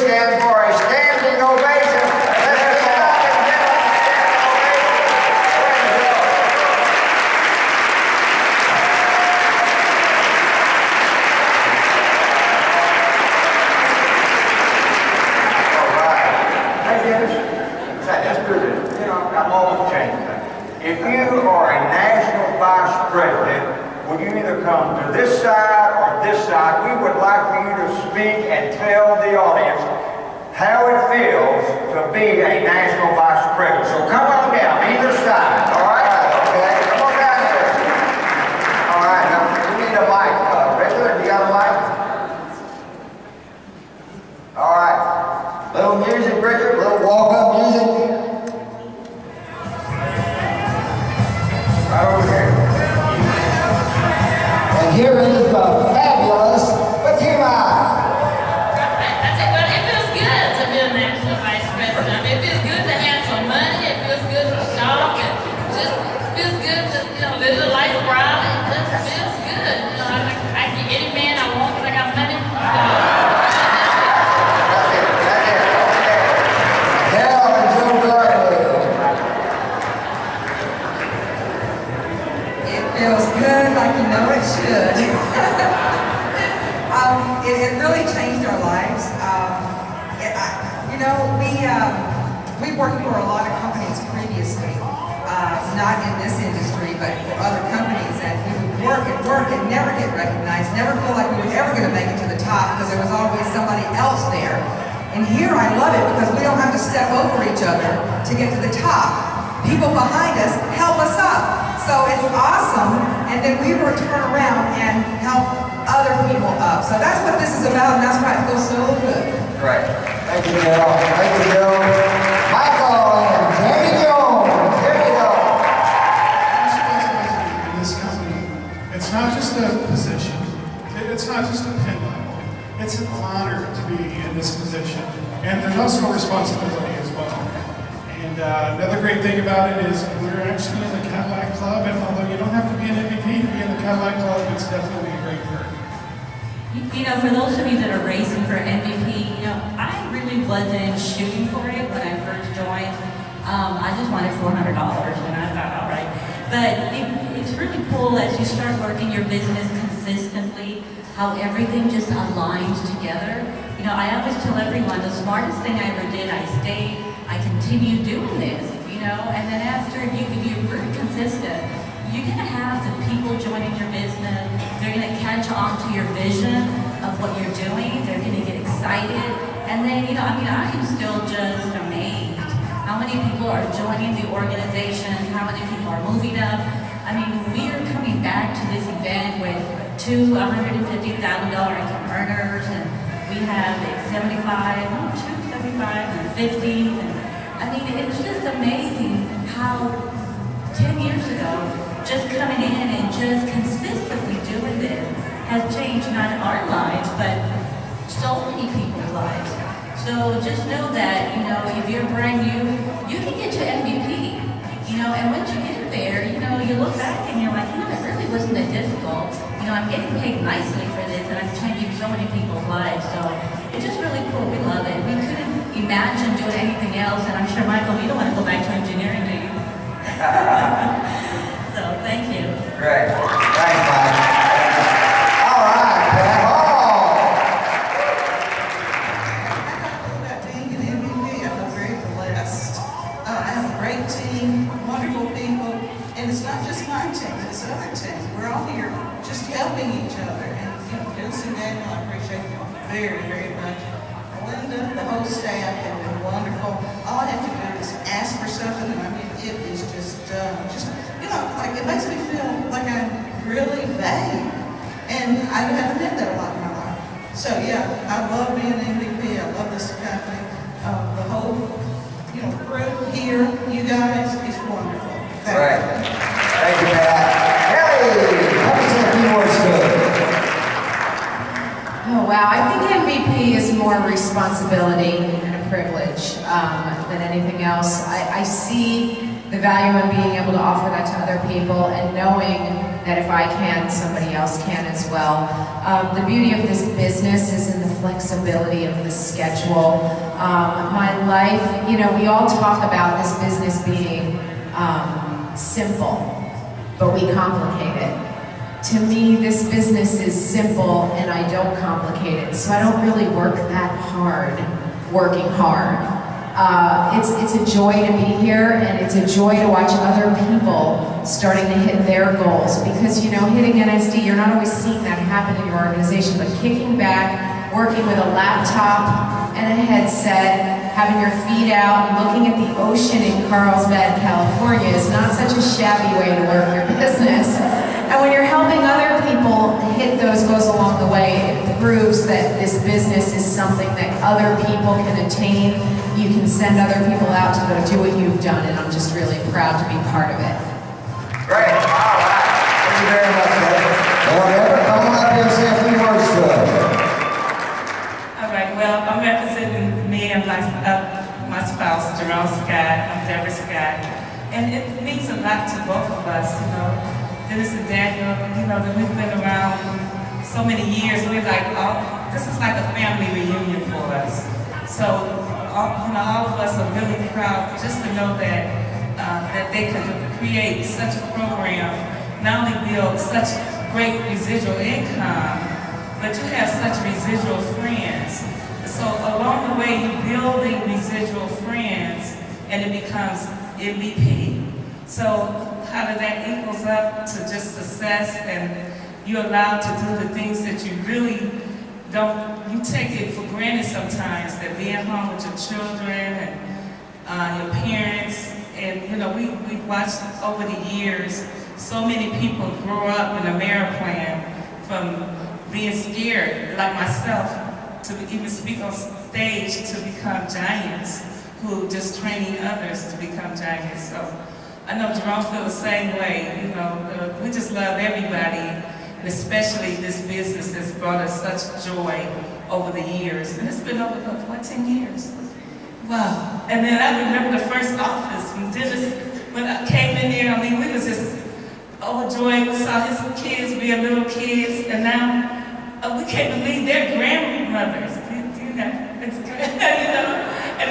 stand for a standing ovation. Let's give it up and give them a standing ovation. All right. Hey, Dennis, let's do this. You know, I'm almost changing things. If you are a national vice president, would you either come to this side or this side? We would like for you to speak and tell the audience how it feels to be a national vice president. So come on down, either side, all right? Okay, come on down here. All right, now we need a mic. Richard, you got a mic? All right, little music, Richard, little walk-up music. Right over here. And here is the fabulous Fatima. I said, well, it feels good to be a national vice president. I mean, it feels good to have some money. It feels good to shop. It just feels good to, live a life proud. It just feels good. I can get any man I want because I got money. That's it. Okay. Carol and Joe Gardner. It feels good, like you know it should. It really changed our lives. We worked for a lot of companies previously, not in this industry, but for other companies, and we would work and never get recognized, never feel like we were ever going to make it to the top because there was always somebody else there. And here I love it because we don't have to step over each other to get to the top. People behind us help us up. So it's awesome, and then we will turn around and help other people up. So that's what this is about, and that's why it feels so good. Right. Thank you, Carol. Thank you, Joe. Michael and Jamie Jones. Here we go. In this company, it's not just a position. It's not just a pin level. It's an honor to be in this position, and there's also a responsibility as well. And another great thing about it is we're actually in the Cadillac Club, and although you don't have to be an MVP to be in the Cadillac Club, it's definitely a great perk. For those of you that are racing for MVP, I really wasn't shooting for it when I first joined. I just wanted $400, and I thought, all right. But it's really cool as you start working your business consistently, how everything just aligns together. I always tell everyone the smartest thing I ever did, I stayed, I continued doing this, and then after if you're really consistent, you're gonna have the people joining your business, they're gonna catch on to your vision of what you're doing, they're gonna get excited, and then, I am still just amazed how many people are joining the organization, how many people are moving up. We are coming back to this event with two $150,000 income earners, and we have 75 and 50, and it's just amazing how 10 years ago, just coming in and just consistently doing this has changed not our lives, but so many people's lives. So just know that, if you're brand new, you can get to MVP, and once you get there, you look back and you're like, it really wasn't that difficult. I'm getting paid nicely for this, and I'm changing so many people's lives. So it's just really cool. We love it. We couldn't imagine doing anything else, and I'm sure, Michael, you don't want to go back to engineering, do you? So thank you. Great. Thanks, Mike. All right, Pam. About being an MVP, I feel very blessed. I have a great team, wonderful people, and it's not just my team, it's other teams. We're all here just helping each other. And Vince and Daniel, I appreciate you very, very much. Linda, the whole staff have been wonderful. All I have to do is ask for something, and it is just done. Like it makes me feel like I'm really valued. And I haven't had that a lot in my life. So yeah, I love being an MVP. I love this company. The whole, crew here, you guys, is wonderful. Right. Thank you, Pat. Kelly, how does that be more good? Oh, wow. I think MVP is more responsibility and a privilege than anything else. I see the value in being able to offer that to other people and knowing that if I can, somebody else can as well. The beauty of this business is in the flexibility of the schedule. My life, you know, we all talk about this business being simple, but we complicate it. To me, this business is simple and I don't complicate it, so I don't really work that hard, working hard. It's a joy to be here, and it's a joy to watch other people starting to hit their goals, because, you know, hitting NSD, you're not always seeing that happen in your organization, but kicking back, working with a laptop and a headset, having your feet out, looking at the ocean in Carlsbad, California is not such a shabby way to work your business. And when you're helping other people hit those goals along the way, it proves that this business is something that other people can attain. You can send other people out to go do what you've done, and I'm just really proud to be part of it. Great. All right. Thank you very much, David. Whatever, come on up here and say a few words to us. All right, well, I'm representing me and my spouse, Jerome Scott. I'm Deborah Scott. And it means a lot to both of us, you know. Dennis and Daniel, you know, that we've been around so many years. We're like, this is like a family reunion for us. So, you know, all of us are really proud just to know that that they could create such a program, not only build such great residual income, but you have such residual friends. So along the way, you're building residual friends, and it becomes NVP. So how did that equals up to just success, and you're allowed to do the things that you really don't, you take it for granted sometimes, that being home with your children and your parents, and you know, we've watched over the years so many people grow up in Ameriplan from being scared, like myself, to even speak on stage, to become giants, who just training others to become giants. So I know Jerome feels the same way. You know, we just love everybody, and especially this business that's brought us such joy over the years. And it's been over, what, 10 years? Wow. And then I remember the first office, when I came in there, I mean, we was just overjoyed. We saw his kids being little kids, and now we can't believe their grandmothers. You know, it's, you know, and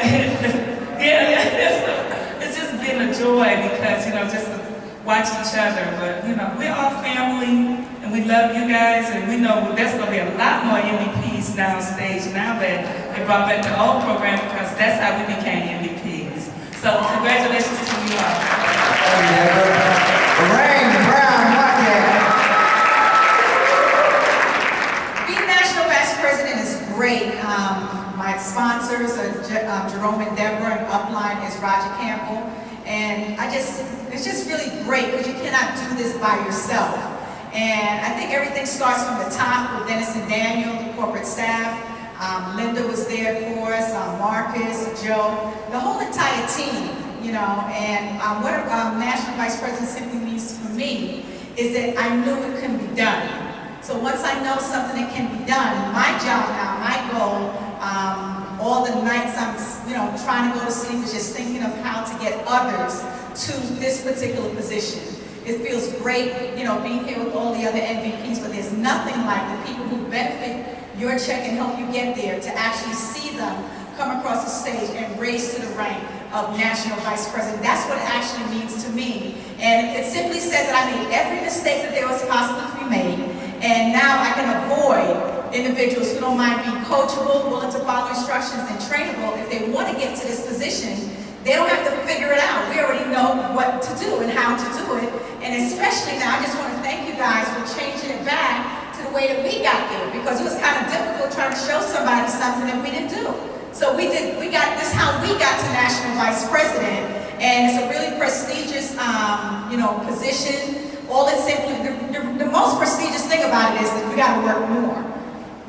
it's just been a joy, because, you know, just to watch each other. But, you know, we're all family, and we love you guys, and we know there's going to be a lot more MVPs now on stage now that they brought back the old program, because that's how we became MVPs. So congratulations to you all. Thank you, Deborah. Lorraine Brown, Being National Vice President is great. My sponsors are Jerome and Deborah, and upline is Roger Campbell. And it's just really great, because you cannot do this by yourself. And I think everything starts from the top with Dennis and Daniel, the corporate staff. Linda was there for us, Marcus, Joe, the whole entire team, you know. And what National Vice President simply means for me is that I knew it can be done. So once I know something that can be done, my job now, my goal, all the nights I'm, you know, trying to go to sleep is just thinking of how to get others to this particular position. It feels great, you know, being here with all the other MVPs, but there's nothing like the people who benefit your check and help you get there, to actually see them come across the stage and raise to the rank of National Vice President. That's what it actually means to me. And it simply says that I made every mistake that there was possible to be made, and now I can avoid individuals who don't mind being coachable, willing to follow instructions, and trainable. If they want to get to this position, they don't have to figure it out. We already know what to do and how to do it. And especially now, I just want to thank you guys for changing it back to the way that we got there, because it was kind of difficult trying to show somebody something that we didn't do. So we got this, how we got to National Vice President, and it's a really prestigious, you know, position. All it's simply, the most prestigious thing about it is that we got to work more.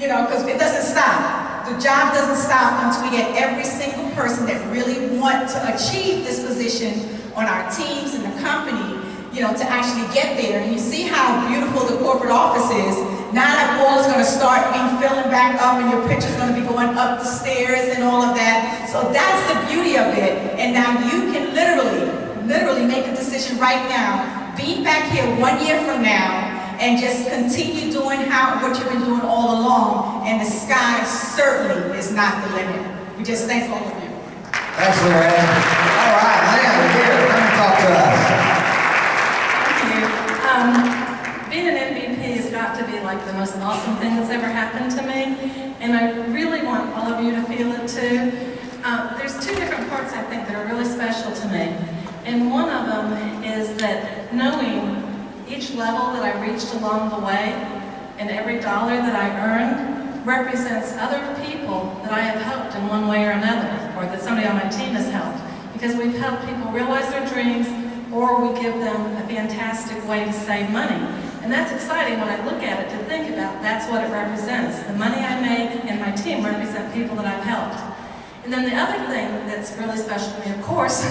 You know, because it doesn't stop. The job doesn't stop until we get every single person that really want to achieve this position on our teams and the company, you know, to actually get there. And you see how beautiful the corporate office is. Now that wall is going to start being filling back up, and your picture's going to be going up the stairs and all of that. So that's the beauty of it. And now you can literally make a decision right now be back here 1 year from now and just continue doing what you've been doing all along, and the sky certainly is not the limit. We just thank all of you. Thanks, Lorraine. All right, Lynn, here, come and talk to us. Thank you. Being an MVP has got to be like the most awesome thing that's ever happened to me, and I really want all of you to feel it too. There's two different parts I think that are really special to me, and one of them is that knowing each level that I reached along the way and every dollar that I earned represents other people that I have helped in one way or another, or that somebody on my team has helped, because we've helped people realize their dreams, or we give them a fantastic way to save money. And that's exciting when I look at it to think about. That's what it represents. The money I make and my team represent people that I've helped. And then the other thing that's really special to me, of course,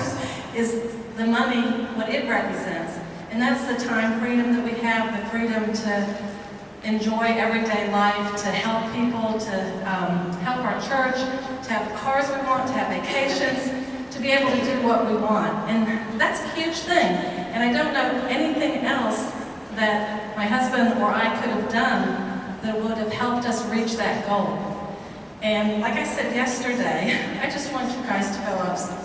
is the money, what it represents. And that's the time freedom that we have, the freedom to enjoy everyday life, to help people, to help our church, to have the cars we want, to have vacations, to be able to do what we want. And that's a huge thing. And I don't know anything else that my husband or I could have done that would have helped us reach that goal. And like I said yesterday, I just want you guys to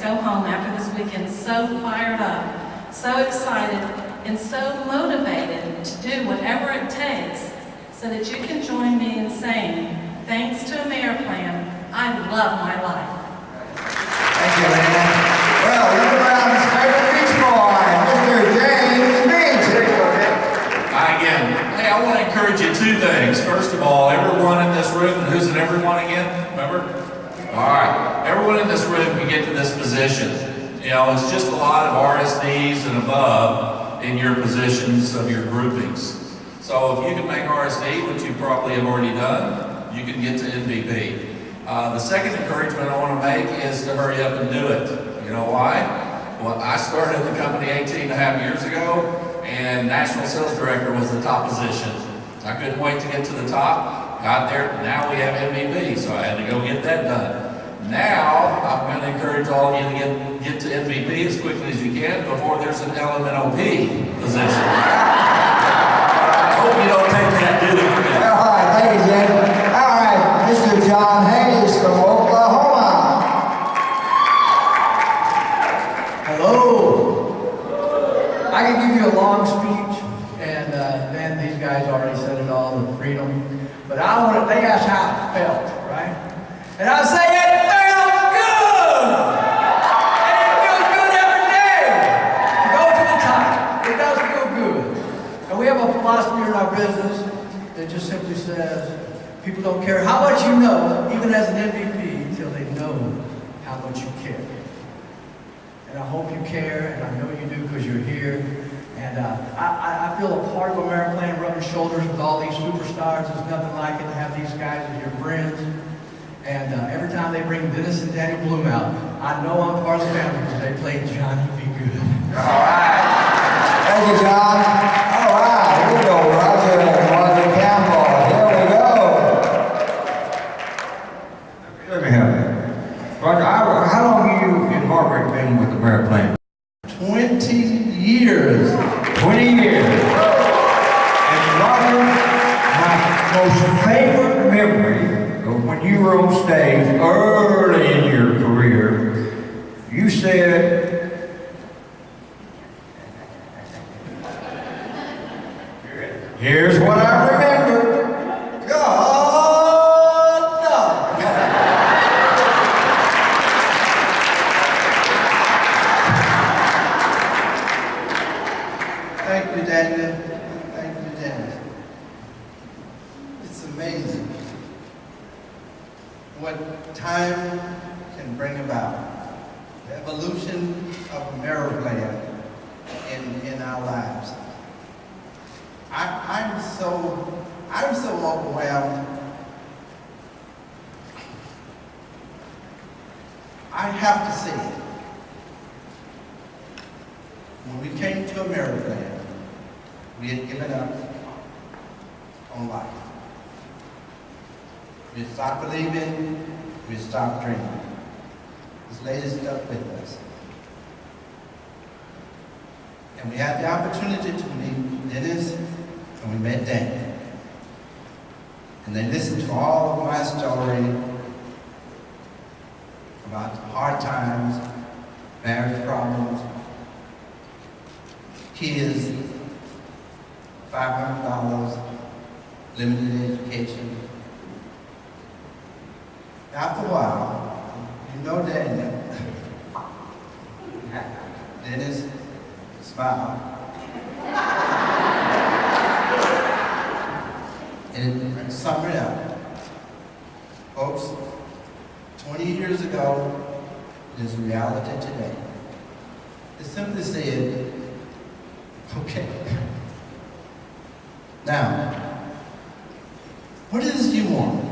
go home after this weekend so fired up, so excited, and so motivated to do whatever it takes so that you can join me in saying, thanks to Ameriplan, I love my life. Thank you, Lynn. Well, Riverbound's favorite beach boy, Mr. James Beach. Here you go, James. Hi again. Hey, I want to encourage you two things. First of all, everyone in this room, and who's in everyone again? Remember? All right. Everyone in this room can get to this position. You know, it's just a lot of RSDs and above in your positions of your groupings. So if you can make RSD, which you probably have already done, you can get to MVP. The second encouragement I want to make is to hurry up and do it. You know why? Well, I started the company 18.5 years ago, and National Sales Director was the top position. I couldn't wait to get to the top, got there, now we have MVP, so I had to go get that done. Now, I'm going to encourage all of you to get to MVP as quickly as you can before there's an LMNOP position. I hope you don't take that duty. All right, thank you, James. All right, Mr. John Hayes from Oklahoma. Hello. I can give you a long speech, and man, these guys already said it all, the freedom. But they asked how it felt, right? And I say it felt good! And it feels good every day to go to the top. It does feel good. And we have a philosophy in our business that just simply says, people don't care how much you know, even as an MVP, until they know how much you care. And I hope you care, and I know you do because you're here. And I feel a part of Ameriplan, rubbing shoulders with all these superstars. There's nothing like it to have these guys as your friends. And every time they bring Dennis and Danny Bloom out, I know I'm part of the family because they played Johnny Be Good. All right. Thank you, John. All right, here we go. Roger and Margaret Campbell. Here we go. Let me have that. Roger, how long have you and Margaret been with Ameriplan? 20 years. 20 years. And Roger, my most favorite memory of when you were on stage early in your career, you said, here's what I remember. God, no. Thank you, Daniel. Thank you, Dennis. It's amazing what time can bring about. The evolution of Ameriplan in our lives. I'm so overwhelmed. I have to say it. When we came to Ameriplan, we had given up on life. We had stopped believing, we had stopped dreaming. This lady stuck with us. And we had the opportunity to meet Dennis, and we met Dan. And they listened to all of my story about hard times, marriage problems, kids, $500, limited education. After a while, you know Daniel. Dennis smiled. And sum it up. Folks, 20 years ago is reality today. It simply said, okay. Now, what is it you want?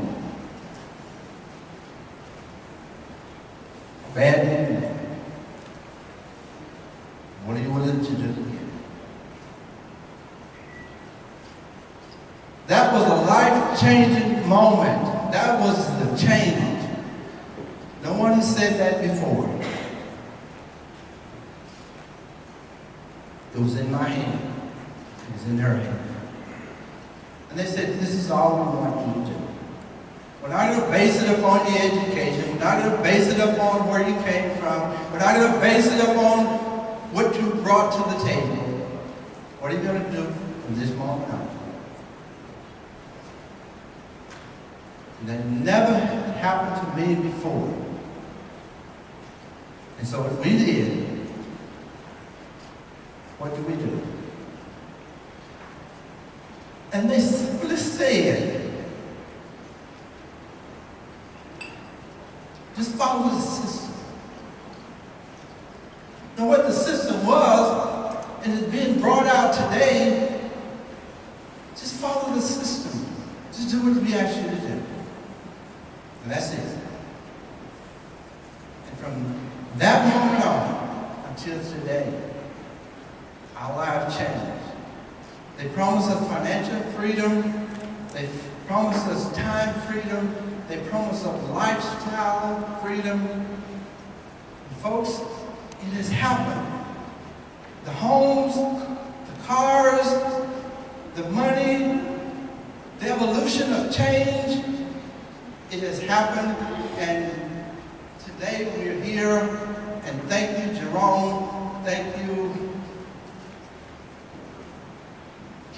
Bad news. What are you willing to do? That was a life-changing moment. That was the change. No one has said that before. It was in my hand. It was in her hand. And they said, this is all we want you to do. We're not going to base it upon your education. We're not going to base it upon where you came from. We're not going to base it upon what you brought to the table. What are you going to do from this moment on? And that never happened to me before. And so what we did, what do we do? And they simply said, just follow the system. Now what the system was, and it's being brought out today, just follow the system. Just do what we ask you to do. And that's it. And from that moment on until today, our lives changed. They promised us financial freedom. They promised us time freedom. They promised us lifestyle freedom. And folks, it has happened. The homes, the cars, the money, the evolution of change, it has happened. And today we're here. And thank you, Jerome. Thank you,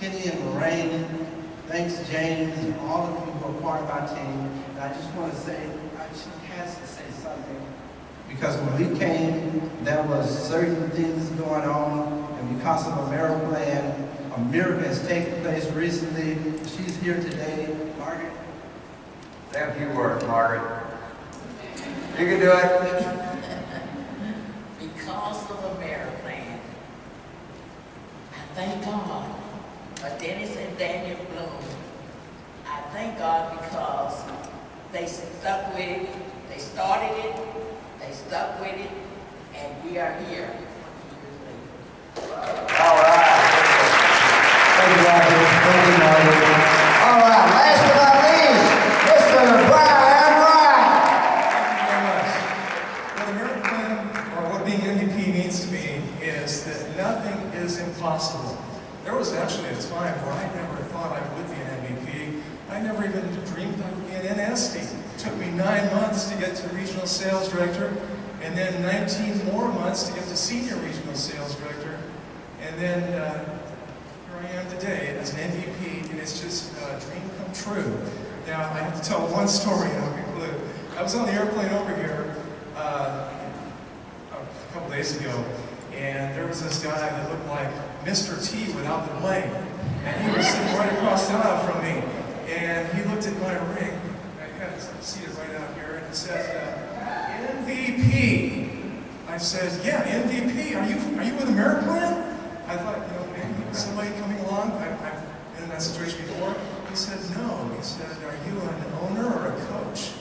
Kenny and Lorraine. Thanks, James, and all of you who are part of our team. And I just want to say, she has to say something. Because when we came, there was certain things going on, and because of Ameriplan, a miracle has taken place recently. She's here today. Margaret? Say a few words, Margaret. You can do it. Because of Ameriplan, I thank God for Dennis and Daniel Bloom. I thank God because they stuck with it, they started it, they stuck with it, and we are here. All right. Thank you, Margaret. Thank you, Margaret. All right, last but not least, Mr. Brian Wright. Thank you very much. What Ameriplan, or what being NVP means to me, is that nothing is impossible. There was actually a time where I never thought I would be an MVP. I never even dreamed I would be an NSD. It took me 9 months to get to regional sales director, and then 19 more months to get to senior regional sales director. And then here I am today as an MVP, and it's just a dream come true. Now, I have to tell one story and I'll conclude. I was on the airplane over here a couple days ago, and there was this guy that looked like Mr. T without the bling. And he was sitting right across the aisle from me. And he looked at my ring. I had it seated right out here, and it said, MVP. I said, yeah, MVP. Are you with Ameriplan? I thought, maybe somebody coming along. I've been in that situation before. He said, no. He said, are you an owner or a coach?